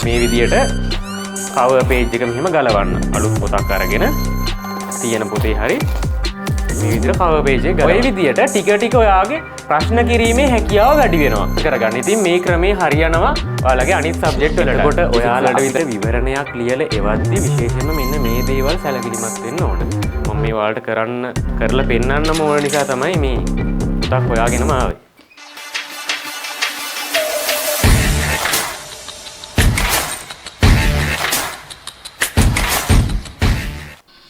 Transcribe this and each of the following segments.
මේ විදියට cover page එක මෙහෙම ගලවන්න. අලුත් පොතක් අරගෙන තියෙන පොතේ හරි මේ විදිහට cover page එක ගලවන්න. ඔය විදිහට ටික ටික ඔයාගේ ප්‍රශ්න කිරීමේ හැකියාව වැඩි වෙනවා. කරගන්න. ඉතින් මේ ක්‍රමේ හරියනවා ඔයාලගේ අනිත් සබ්ජෙක්ට් වලට. එතකොට ඔයාලට විතර විවරණයක් ලියලා එවද්දි විශේෂයෙන්ම මෙන්න මේ දේවල් සැලකිලිමත් වෙන්න ඕන. මම මේ ඔයාලට කරලා පෙන්නන්නම ඕන නිසා තමයි මේ පොතක් හොයාගෙනම ආවේ.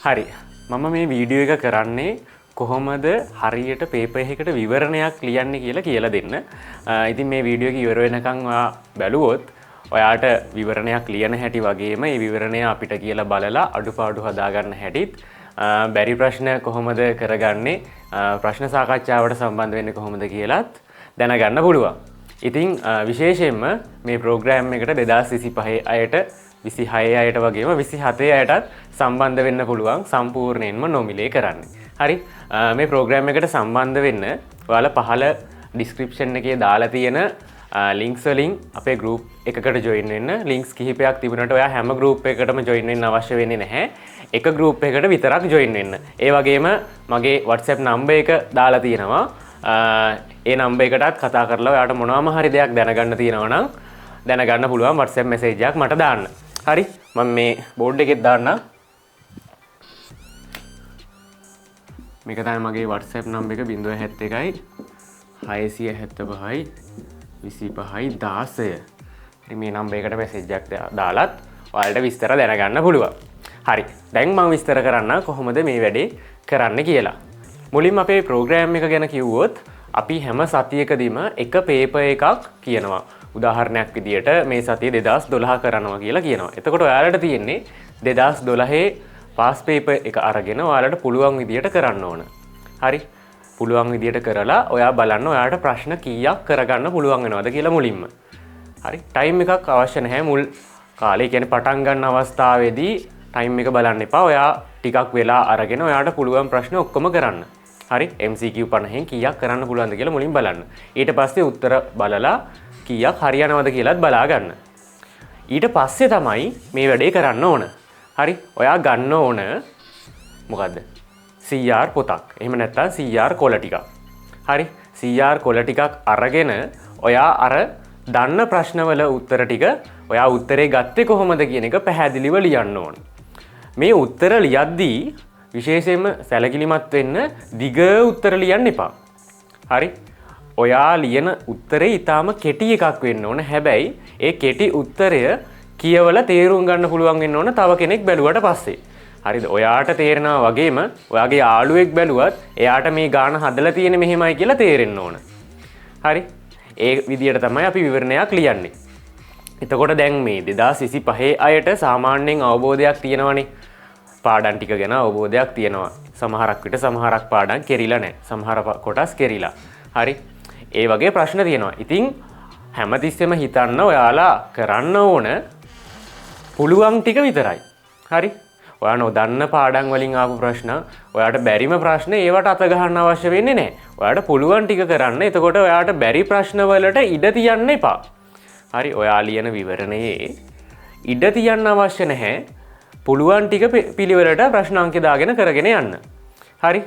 හරි. මම මේ වීඩියෝ එක කරන්නේ කොහොමද හරියට පේපර් එකකට විවරණයක් ලියන්නේ කියලා දෙන්න. ඉතින් මේ වීඩියෝ එක ඉවර වෙනකන් ඔයා බැලුවොත් ඔයාට විවරණයක් ලියන හැටි වගේම මේ විවරණය අපිට කියලා බලලා අඩුපාඩු හදාගන්න හැටිත් බැරි ප්‍රශ්න කොහොමද කරගන්නේ ප්‍රශ්න සාකච්ඡාවට සම්බන්ධ වෙන්නේ කොහොමද කියලාත් දැනගන්න පුළුවන්. ඉතින් විශේෂයෙන්ම මේ ප්‍රෝග්‍රෑම් එකට 2025 අයට 26 අයට වගේම 27 අයටත් සම්බන්ධ වෙන්න පුළුවන් සම්පූර්ණයෙන්ම නොමිලේ කරන්නේ. හරි. මේ ප්‍රෝග්‍රෑම් එකට සම්බන්ධ වෙන්න ඔයාලා පහළ ඩිස්ක්‍රිප්ෂන් එකේ දාලා තියෙන ලින්ක්ස් වලින් අපේ group එකකට join වෙන්න. ලින්ක්ස් කිහිපයක් තිබුණාට ඔයා හැම group එකකටම join වෙන්න අවශ්‍ය වෙන්නේ නැහැ. එක group එකකට විතරක් join වෙන්න. ඒ වගේම මගේ WhatsApp number එක දාලා තියෙනවා. ඒ number එකටත් කතා කරලා ඔයාට මොනවාම හරි දෙයක් දැනගන්න තියෙනවා නම් දැනගන්න පුළුවන් WhatsApp message එකක් මට දාන්න. හරි. මම මේ board එකෙත් දාන්නම්. මේක තමයි මගේ WhatsApp number එක 071 675 25 16. ඉතින් මේ number එකට message එකක් දාලත් ඔයාලට විස්තර දැනගන්න පුළුවන්. හරි. දැන් මම විස්තර කරන්න කොහොමද මේ වැඩේ කරන්න කියලා. මුලින්ම අපේ program එක ගැන කිව්වොත් අපි හැම සතියකදීම එක paper එකක් කියනවා. උදාහරණයක් විදියට මේ සතිය 2012 කරනවා කියලා කියනවා. එතකොට ඔයාලට තියෙන්නේ 2012 පාස් පේපර් එක අරගෙන ඔයාලට පුළුවන් විදියට කරන්න ඕන. හරි. පුළුවන් විදියට කරලා ඔයා බලන්න ඔයාලට ප්‍රශ්න කීයක් කරගන්න පුළුවන් වෙනවද කියලා මුලින්ම. හරි. ටයිම් එකක් අවශ්‍ය නැහැ මුල් කාලේ කියන්නේ පටන් ගන්න අවස්ථාවේදී ටයිම් එක බලන්න එපා. ඔයා ටිකක් වෙලා අරගෙන ඔයාට පුළුවන් ප්‍රශ්න ඔක්කොම කරන්න. හරි. MCQ 50න් කීයක් කරන්න පුළුවන්ද කියලා මුලින් බලන්න. ඊට පස්සේ උත්තර බලලා කීයක් හරියනවද කියලාත් බලා ගන්න. ඊට පස්සේ තමයි මේ වැඩේ කරන්න ඕන. හරි. ඔයා ගන්න ඕන මොකද්ද? CR පොතක්. එහෙම නැත්නම් CR කොළ ටිකක්. හරි. CR කොළ ටිකක් අරගෙන ඔයා අර දන්න ප්‍රශ්නවල උත්තර ටික ඔයා උත්තරේ ගත්තේ කොහොමද කියන එක පැහැදිලිව ලියන්න ඕන. මේ උත්තර ලියද්දී විශේෂයෙන්ම සැලකිලිමත් වෙන්න දිග උත්තර ලියන්න එපා. හරි. ඔයා ලියන උත්තරේ ඊටාම කෙටි එකක් වෙන්න ඕන. හැබැයි ඒ කෙටි උත්තරය කියවලා තේරුම් ගන්න පුළුවන් වෙන්න ඕන තව කෙනෙක් බැලුවට පස්සේ. හරිද? ඔයාට තේරෙනවා වගේම ඔයාගේ යාළුවෙක් බැලුවත් එයාට මේ ගාන හදලා තියෙන්නේ මෙහෙමයි කියලා තේරෙන්න ඕන. හරි? ඒ විදිහට තමයි අපි විවරණයක් ලියන්නේ. එතකොට දැන් මේ 2025 අයට සාමාන්‍යයෙන් අවබෝධයක් තියෙනවනේ. පාඩම් ටික ගැන අවබෝධයක් තියෙනවා. සමහරක් විට සමහරක් පාඩම් කෙරිලා නැහැ. සමහර කොටස් කෙරිලා. හරි? ඒ වගේ ප්‍රශ්න තියෙනවා. ඉතින් හැමතිස්සෙම හිතන්න ඔයාලා කරන්න ඕන පුළුවන් ටික විතරයි. හරි? ඔයා නොදන්න පාඩම් වලින් ආපු ප්‍රශ්න, ඔයාට බැරිම ප්‍රශ්න ඒවට අත ගහන්න අවශ්‍ය වෙන්නේ නැහැ. ඔයාට පුළුවන් ටික කරන්න. එතකොට ඔයාට බැරි ප්‍රශ්න වලට ඉඩ තියන්න එපා. හරි? ඔයා ලියන විවරණයේ ඉඩ තියන්න අවශ්‍ය නැහැ. පුළුවන් ටික පිළිවෙලට ප්‍රශ්න අංක දාගෙන කරගෙන යන්න. හරි?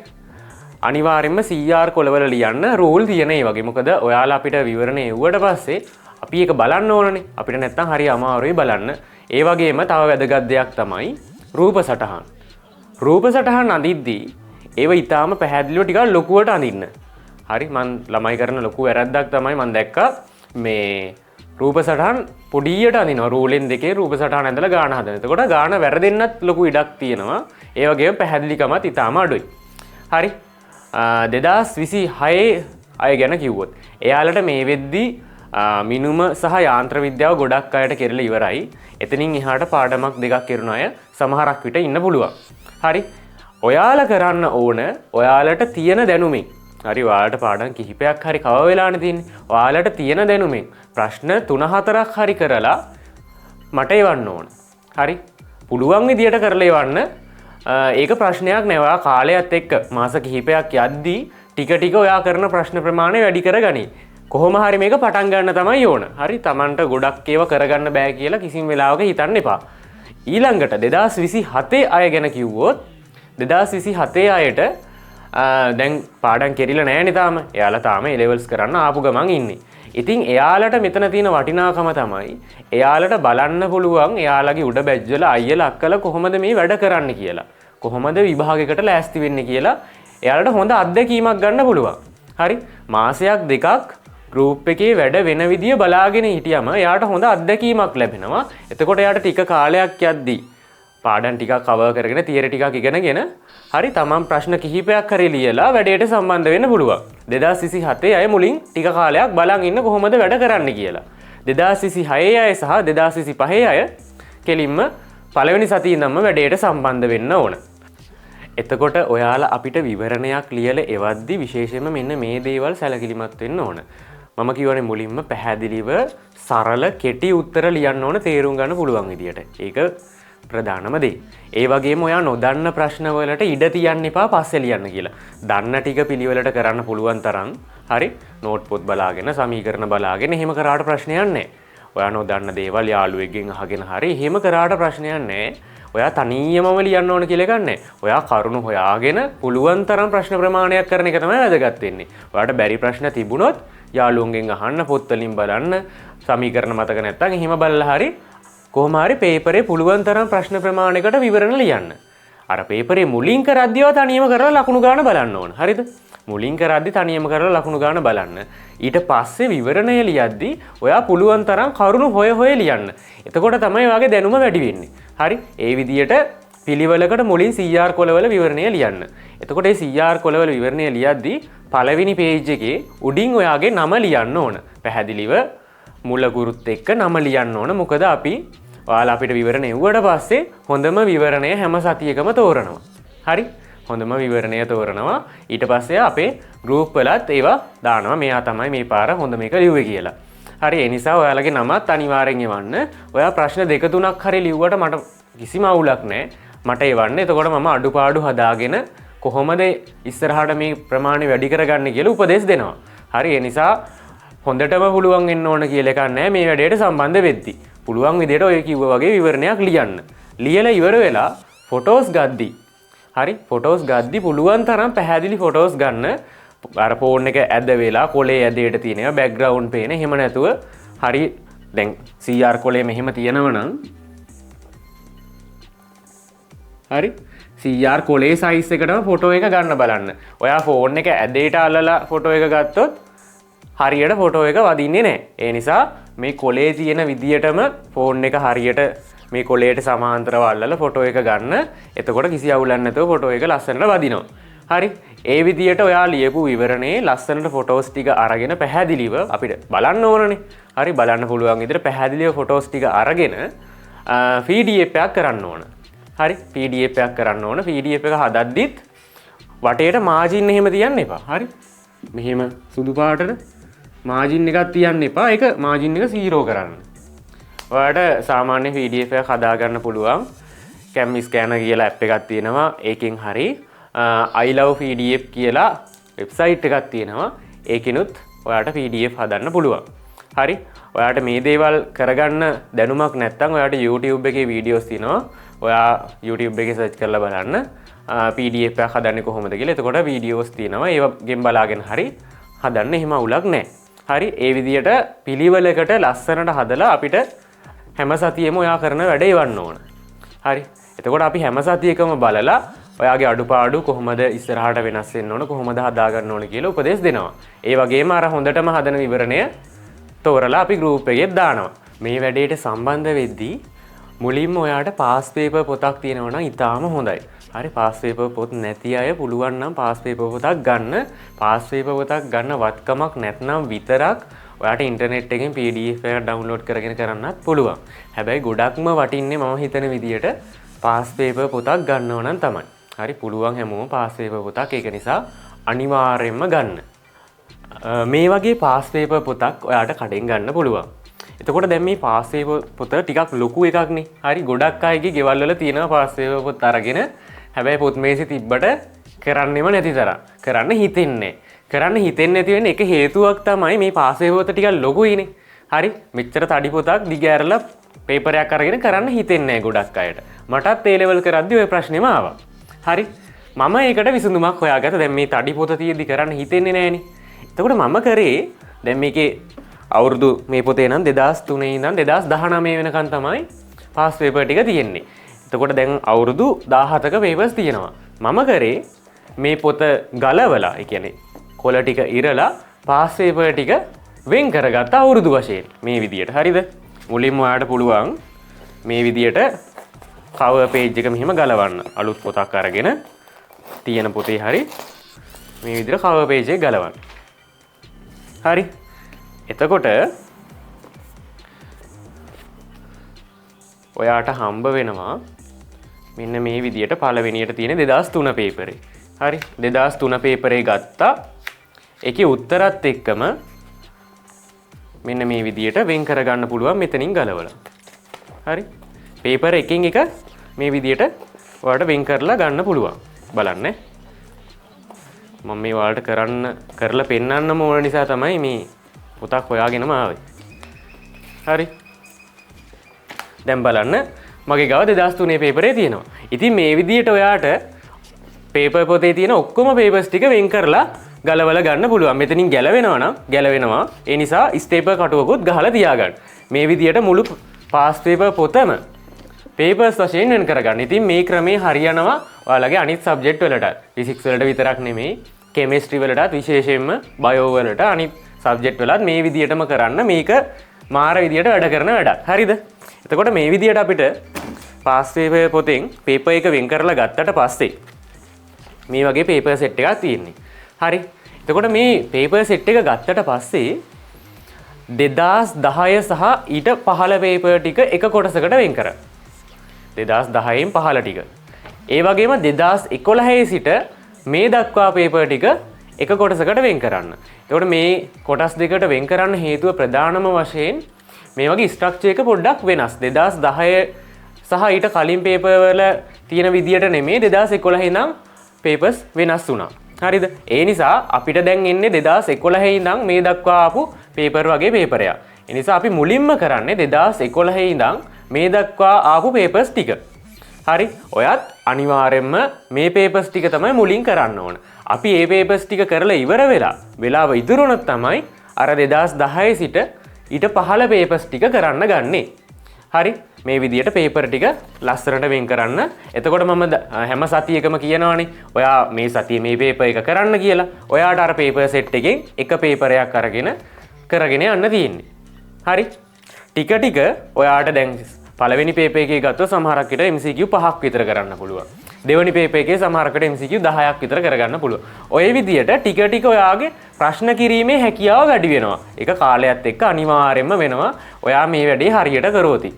අනිවාර්යෙන්ම CR කොළවල ලියන්න රූල් තියෙන ඒ වගේ. මොකද ඔයාලා අපිට විවරණය එව්වට පස්සේ අපි ඒක බලන්න ඕනනේ. අපිට නැත්තම් හරි අමාරුයි බලන්න. ඒ වගේම තව වැදගත් දෙයක් තමයි රූප සටහන්. රූප සටහන් අඳිද්දී ඒව ඊටාම පැහැදිලිව ටිකක් ලොකුවට අඳින්න. හරි? මම ළමයි කරන ලොකු වැරද්දක් තමයි මම දැක්කා මේ රූප සටහන් පොඩියට අඳිනවා. රූලෙන් දෙකේ රූප සටහන් ඇඳලා ගාන හදන. එතකොට ගාන වැරදෙන්නත් ලොකු ඉඩක් තියෙනවා. ඒ වගේම පැහැදිලිකමත් ඊටාම අඩුයි. හරි? 2026 අය ගැන කිව්වොත් එයාලට මේ වෙද්දී මිනුම සහ යාන්ත්‍ර විද්‍යාව ගොඩක් අයට කෙරලා ඉවරයි. එතනින් එහාට පාඩමක් දෙකක් කරන අය සමහරක් විට ඉන්න පුළුවන්. හරි? ඔයාලා කරන්න ඕන ඔයාලට තියෙන දැනුමින්. හරි? ඔයාලට පාඩම් කිහිපයක් හරි කව වෙලානේ තියෙන්නේ. ඔයාලට තියෙන දැනුමින් ප්‍රශ්න 3-4ක් හරි කරලා මට එවන්න ඕන. හරි? පුළුවන් විදියට කරලා එවන්න. ඒක ප්‍රශ්නයක් නෑ. ඔයා කාලයත් එක්ක මාස කිහිපයක් යද්දී ටික ටික ඔයා කරන ප්‍රශ්න ප්‍රමාණය වැඩි කරගනි. කොහොම හරි මේක පටන් ගන්න තමයි ඕන. හරි Tamanට ගොඩක් ඒවා කරගන්න බෑ කියලා කිසිම වෙලාවක හිතන්න එපා. ඊළඟට 2027 අය ගැන කිව්වොත් 2027 අයට දැන් පාඩම් කෙරිලා නැහැනේ තාම. එයාලා තාම A levels කරන්න ආපු ගමන් ඉන්නේ. ඉතින් එයාලට මෙතන තියෙන වටිනාකම තමයි එයාලට බලන්න පුළුවන් එයාලගේ උඩ බැජ්ජල අයියලා අක්කලා කොහොමද මේ වැඩ කරන්න කියලා. කොහොමද විභාගයකට ලෑස්ති වෙන්නේ කියලා එයාලට හොඳ අත්දැකීමක් ගන්න පුළුවන්. හරි මාසයක් දෙකක් ගෲප් එකේ වැඩ වෙන විදිය බලාගෙන හිටියම එයාට හොඳ අත්දැකීමක් ලැබෙනවා. එතකොට එයාට ටික කාලයක් යද්දී පාඩම් ටිකක් කවර් කරගෙන තියරි ටිකක් ඉගෙනගෙන හරි තමන් ප්‍රශ්න කිහිපයක් හරි ලියලා වැඩේට සම්බන්ධ වෙන්න පුළුවන්. 2027 අය මුලින් ටික කාලයක් බලන් ඉන්න කොහොමද වැඩ කරන්න කියලා. 2026 අය සහ 2025 අය කෙලින්ම පළවෙනි සතියේ ඉඳන්ම වැඩේට සම්බන්ධ වෙන්න ඕන. එතකොට ඔයාලා අපිට විවරණයක් ලියලා එවද්දි විශේෂයෙන්ම මෙන්න මේ දේවල් සැලකිලිමත් වෙන්න ඕන. මම කියවනේ මුලින්ම පැහැදිලිව සරල කෙටි උත්තර ලියන්න ඕන තේරුම් ගන්න පුළුවන් විදියට. ඒක ප්‍රධානම දේ. ඒ වගේම ඔයා නොදන්න ප්‍රශ්න වලට ඉඩ තියන්න එපා පස්සේ ලියන්න කියලා. දන්න ටික පිළිවෙලට කරන්න පුළුවන් තරම් හරි නෝට් පොත් බලාගෙන සමීකරණ බලාගෙන එහෙම කරාට ප්‍රශ්නයක් නැහැ. ඔයා නොදන්න දේවල් යාළුවෙක්ගෙන් අහගෙන හරි එහෙම කරාට ප්‍රශ්නයක් නැහැ. ඔයා තනියමම ලියන්න ඕන කියලා එකක් නැහැ. ඔයා කරුණු හොයාගෙන පුළුවන් තරම් ප්‍රශ්න ප්‍රමාණයක් කරන එක තමයි වැදගත් වෙන්නේ. ඔයාට බැරි ප්‍රශ්න තිබුණොත් යාළුවන්ගෙන් අහන්න පොත් වලින් බලන්න සමීකරණ මතක නැත්නම් එහෙම බලලා හරි කොහොම හරි පේපරේ පුළුවන් තරම් ප්‍රශ්න ප්‍රමාණයකට විවරණ ලියන්න. අර පේපරේ මුලින් කරද්දිව තනියම කරලා ලකුණු ගන්න බලන්න ඕන. හරිද? මුලින් කරද්දි තනියම කරලා ලකුණු ගන්න බලන්න. ඊට පස්සේ විවරණය ලියද්දි ඔයා පුළුවන් තරම් කරුණු හොය ලියන්න. එතකොට තමයි ඔයාගේ දැනුම වැඩි වෙන්නේ. හරි? ඒ විදියට පිළිවෙලකට මුලින් CR කොලවල විවරණය ලියන්න. එතකොට මේ CR කොලවල විවරණය ලියද්දි පළවෙනි පේජ් එකේ උඩින් ඔයාගේ නම ලියන්න ඕන. පැහැදිලිව මුල ගුරුත් එක්ක නම ලියන්න ඕන. මොකද අපි ඔයාලා අපිට විවරණ එව්වට පස්සේ හොඳම විවරණය හැම සතියකම තෝරනවා. හරි? හොඳම විවරණය තෝරනවා. ඊට පස්සේ අපේ ගෲප් වලත් ඒවා දානවා. මෙයා තමයි මේ පාර හොඳ මේක ලිව්වේ කියලා. හරි ඒ නිසා ඔයාලගේ නමත් අනිවාර්යෙන් එවන්න. ඔයා ප්‍රශ්න දෙක තුනක් හරි ලිව්වට මට කිසිම අවුලක් නැහැ. මට එවන්න. එතකොට මම අඩුපාඩු හදාගෙන කොහොමද ඉස්සරහට මේ ප්‍රමාණය වැඩි කරගන්නේ කියලා උපදෙස් දෙනවා. හරි ඒ නිසා හොඳටම පුළුවන් වෙන්න ඕන කියලා එකක් නැහැ මේ වැඩේට සම්බන්ධ වෙද්දි. පුළුවන් විදිහට ඔය කිව්වා වගේ විවරණයක් ලියන්න. ලියලා ඉවර වෙලා ෆොටෝස් ගද්දි හරි ෆොටෝස් ගද්දි පුළුවන් තරම් පැහැදිලි ෆොටෝස් ගන්න. අර ෆෝන් එක ඇද වෙලා කොලේ ඇදේට තියෙනවා බෑග්ග්‍රවුන්ඩ් පේන. එහෙම නැතුව හරි දැන් CR කොලේ මෙහෙම තියෙනවා නම් හරි CR කොලේ සයිස් එකටම ෆොටෝ එක ගන්න බලන්න. ඔයා ෆෝන් එක ඇදේට අල්ලලා ෆොටෝ එක ගත්තොත් හරියට ෆොටෝ එක වදින්නේ නැහැ. ඒ නිසා මේ කොලේ තියෙන විදියටම ෆෝන් එක හරියට මේ කොලේට සමාන්තරව අල්ලලා ෆොටෝ එක ගන්න. එතකොට කිසි අවුලක් නැතුව ෆොටෝ එක ලස්සනට වදිනවා. හරි. ඒ විදියට ඔයා ලියපු විවරණේ ලස්සනට ෆොටෝස් ටික අරගෙන පැහැදිලිව අපිට බලන්න ඕනනේ. හරි බලන්න පුළුවන් විදිහට පැහැදිලිව ෆොටෝස් ටික අරගෙන PDF එකක් කරන්න ඕන. හරි PDF එකක් කරන්න ඕන. PDF එක හදද්දිත් වටේට මාජින් එහෙම තියන්න එපා. හරි. මෙහෙම සුදු පාටට මාජින් එකක් තියන්න එපා. ඒක මාජින් එක 0 කරන්න. ඔයාලට සාමාන්‍ය PDF එකක් හදාගන්න පුළුවන්. Cam Scanner කියලා app එකක් තියෙනවා. ඒකෙන් හරි I love PDF කියලා වෙබ්සයිට් එකක් තියෙනවා. ඒකිනුත් ඔයාලට PDF හදන්න පුළුවන්. හරි. ඔයාලට මේ දේවල් කරගන්න දැනුමක් නැත්නම් ඔයාලට YouTube එකේ වීඩියෝස් තියෙනවා. ඔයා YouTube එකේ සර්ච් කරලා බලන්න PDF එකක් හදන්නේ කොහොමද කියලා. එතකොට වීඩියෝස් තියෙනවා. ඒවගෙන් බලාගෙන හරි හදන්න එහෙම අවුලක් නැහැ. හරි ඒ විදියට පිළිවෙලකට ලස්සනට හදලා අපිට හැම සතියෙම ඔයා කරන වැඩ එවන්න ඕන. හරි. එතකොට අපි හැම සතියකම බලලා ඔයාගේ අඩුපාඩු කොහොමද ඉස්සරහට වෙනස් වෙන්න ඕන කොහොමද හදාගන්න ඕන කියලා උපදෙස් දෙනවා. ඒ වගේම අර හොඳටම හදන විවරණය තෝරලා අපි ගෲප් එකේ දානවා. මේ වැඩේට සම්බන්ධ වෙද්දී මුලින්ම ඔයාට පාස් පේපර් පොතක් තියෙනවා නම් ඉතාලම හොඳයි. හරි පාස් පේපර් පොත් නැති අය පුළුවන් නම් පාස් පේපර් පොතක් ගන්න. පාස් පේපර් පොතක් ගන්න වත්කමක් නැත්නම් විතරක් ඔයාට ඉන්ටර්නෙට් එකෙන් PDF එක ඩවුන්ලෝඩ් කරගෙන කරන්නත් පුළුවන්. හැබැයි ගොඩක්ම වටින්නේ මම හිතන විදියට පාස් පේපර් පොතක් ගන්නව නම් තමයි. හරි පුළුවන් හැමෝම පාස් පේපර් පොතක් ඒක නිසා අනිවාර්යෙන්ම ගන්න. මේ වගේ පාස් පේපර් පොතක් ඔයාට කඩෙන් ගන්න පුළුවන්. එතකොට දැන් මේ පාස් පේපර් පොත ටිකක් ලොකු එකක් නේ. හරි ගොඩක් අයගේ ගෙවල් වල තියෙනවා පාස් පේපර් පොත් අරගෙන. හැබැයි පොත් මේසෙ තිබ්බට කරන්නෙම නැති තරම්. කරන්න හිතෙන්නේ. කරන්න හිතෙන්නේ නැති වෙන එක හේතුවක් තමයි මේ පාස් පේපර් ටිකක් ලොකුයිනේ. හරි මෙච්චර තඩි පොතක් දිගෑරලා පේපර් එකක් අරගෙන කරන්න හිතෙන්නේ නැහැ ගොඩක් අයට. මටත් ඒ ලෙවල් කරද්දි ওই ප්‍රශ්නේම ආවා. හරි මම ඒකට විසඳුමක් හොයාගත්තා. දැන් මේ තඩි පොත තියෙද්දි කරන්න හිතෙන්නේ නැහනේ. එතකොට මම කරේ දැන් මේකේ අවුරුදු මේ පොතේ නම් 2003 ඉඳන් 2019 වෙනකන් තමයි පාස් පේපර් ටික තියෙන්නේ. එතකොට දැන් අවුරුදු 17ක පේපර්ස් තියෙනවා. මම කරේ මේ පොත ගලවලා ඒ කියන්නේ කොළ ටික ඉරලා පාස් පේපර් ටික වෙන් කරගත්ත අවුරුදු වශයෙන් මේ විදියට. හරිද? මුලින්ම ඔයාලට පුළුවන් මේ විදියට කවර් පේජ් එක මෙහෙම ගලවන්න. අලුත් පොතක් අරගෙන තියෙන පොතේ හරි මේ විදියට කවර් පේජ් එක ගලවන්න. හරි. එතකොට ඔයාට හම්බ වෙනවා මෙන්න මේ විදියට පළවෙනියට තියෙන 2003 පේපරේ. හරි 2003 පේපරේ ගත්තා. ඒකේ උත්තරත් එක්කම මෙන්න මේ විදියට වෙන් කරගන්න පුළුවන් මෙතනින් ගලවලා. හරි පේපර් එකකින් එක මේ විදියට ඔයාලට වෙන් කරලා ගන්න පුළුවන්. බලන්න. මම මේ ඔයාලට කරලා පෙන්වන්නම ඕන නිසා තමයි මේ පොතක් හොයාගෙනම ආවේ. හරි. දැන් බලන්න මගේ ගාව 2003 පේපරේ තියෙනවා. ඉතින් මේ විදියට ඔයාට පේපර් පොතේ තියෙන ඔක්කොම පේපර්ස් ටික වෙන් කරලා ගලවලා ගන්න පුළුවන්. මෙතනින් ගැලවෙනවා නම් ගැලවෙනවා. ඒ නිසා ස්ටේපල් කටුවකුත් ගහලා තියාගන්න. මේ විදියට මුළු පාස් පේපර් පොතම පේපර්ස් වශයෙන් වෙන් කරගන්න. ඉතින් මේ ක්‍රමේ හරියනවා ඔයාලගේ අනිත් සබ්ජෙක්ට් වලට. ෆිසික්ස් වලට විතරක් නෙමෙයි කෙමිස්ට්‍රි වලටත් විශේෂයෙන්ම බයෝ වලට අනිත් සබ්ජෙක්ට් වලත් මේ විදියටම කරන්න. මේක මාර විදියට වැඩ කරන වැඩක්. හරිද? එතකොට මේ විදියට අපිට පාස් පේපර් පොතෙන් පේපර් එක වෙන් කරලා ගත්තට පස්සේ මේ වගේ පේපර් සෙට් එකක් තියෙන්නේ. හරි. එතකොට මේ පේපර් සෙට් එක ගත්තට පස්සේ 2010 සහ ඊට පහළ පේපර් ටික එක කොටසකට වෙන් කරා. 2010න් පහළ ටික. ඒ වගේම 2011 සිට මේ දක්වා පේපර් ටික එක කොටසකට වෙන් කරන්න. එතකොට මේ කොටස් දෙකට වෙන් කරන්න හේතුව ප්‍රධානම වශයෙන් මේ වගේ ස්ට්‍රක්චර් එක පොඩ්ඩක් වෙනස්. 2010 සහ ඊට කලින් පේපර් වල තියෙන විදියට නෙමෙයි 2011 ඉඳන් පේපර්ස් වෙනස් වුණා. හරිද? ඒ නිසා අපිට දැන් එන්නේ 2011 ඉඳන් මේ දක්වා ආපු පේපර් වගේ පේපරයක්. ඒ නිසා අපි මුලින්ම කරන්නේ 2011 ඉඳන් මේ දක්වා ආපු පේපර්ස් ටික. හරි? ඔයත් අනිවාර්යයෙන්ම මේ පේපර්ස් ටික තමයි මුලින් කරන්න ඕන. අපි මේ පේපර්ස් ටික කරලා ඉවර වෙලාව ඉතුරු වුණොත් තමයි අර 2010 සිට ඊට පහළ පේපර්ස් ටික කරන්න ගන්නේ. හරි? මේ විදියට පේපර් ටික ලස්සනට වෙන් කරන්න. එතකොට මම හැම සතියකම කියනවානේ ඔයා මේ සතියේ මේ පේපර් එක කරන්න කියලා. ඔයාට අර පේපර් සෙට් එකෙන් එක පේපරයක් අරගෙන කරගෙන යන්න තියෙන්නේ. හරි? ටික ටික ඔයාට දැන් පළවෙනි පේපර් එකේ ගත්තොත් සමහරක් විට MCQ 5ක් විතර කරන්න පුළුවන්. දෙවෙනි පේපර් එකේ සමහරකට MCQ 10ක් විතර කරගන්න පුළුවන්. ඔය විදියට ටික ටික ඔයාගේ ප්‍රශ්න කිරීමේ හැකියාව වැඩි වෙනවා. ඒක කාලයත් එක්ක අනිවාර්යයෙන්ම වෙනවා. ඔයා මේ වැඩේ හරියට කරෝති.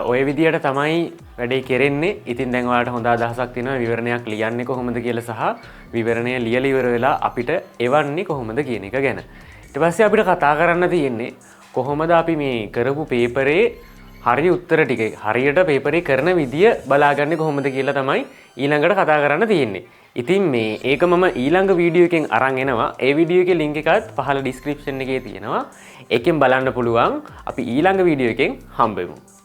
ඔය විදියට තමයි වැඩේ කෙරෙන්නේ. ඉතින් දැන් ඔයාලට හොඳ අදහසක් තියෙනවා විවරණයක් ලියන්නේ කොහොමද කියලා සහ විවරණය ලියලා ඉවර වෙලා අපිට එවන්නේ කොහොමද කියන එක ගැන. ඊට පස්සේ අපිට කතා කරන්න තියෙන්නේ කොහොමද අපි මේ කරපු පේපරේ හරි උත්තර ටික හරියට පේපරේ කරන විදිය බලාගන්නේ කොහොමද කියලා තමයි ඊළඟට කතා කරන්න තියෙන්නේ. ඉතින් මේ ඒක මම ඊළඟ වීඩියෝ එකෙන් අරන් එනවා. ඒ වීඩියෝ එකේ link එකත් පහළ description එකේ තියෙනවා. ඒකෙන් බලන්න පුළුවන්. අපි ඊළඟ වීඩියෝ එකෙන් හම්බෙමු.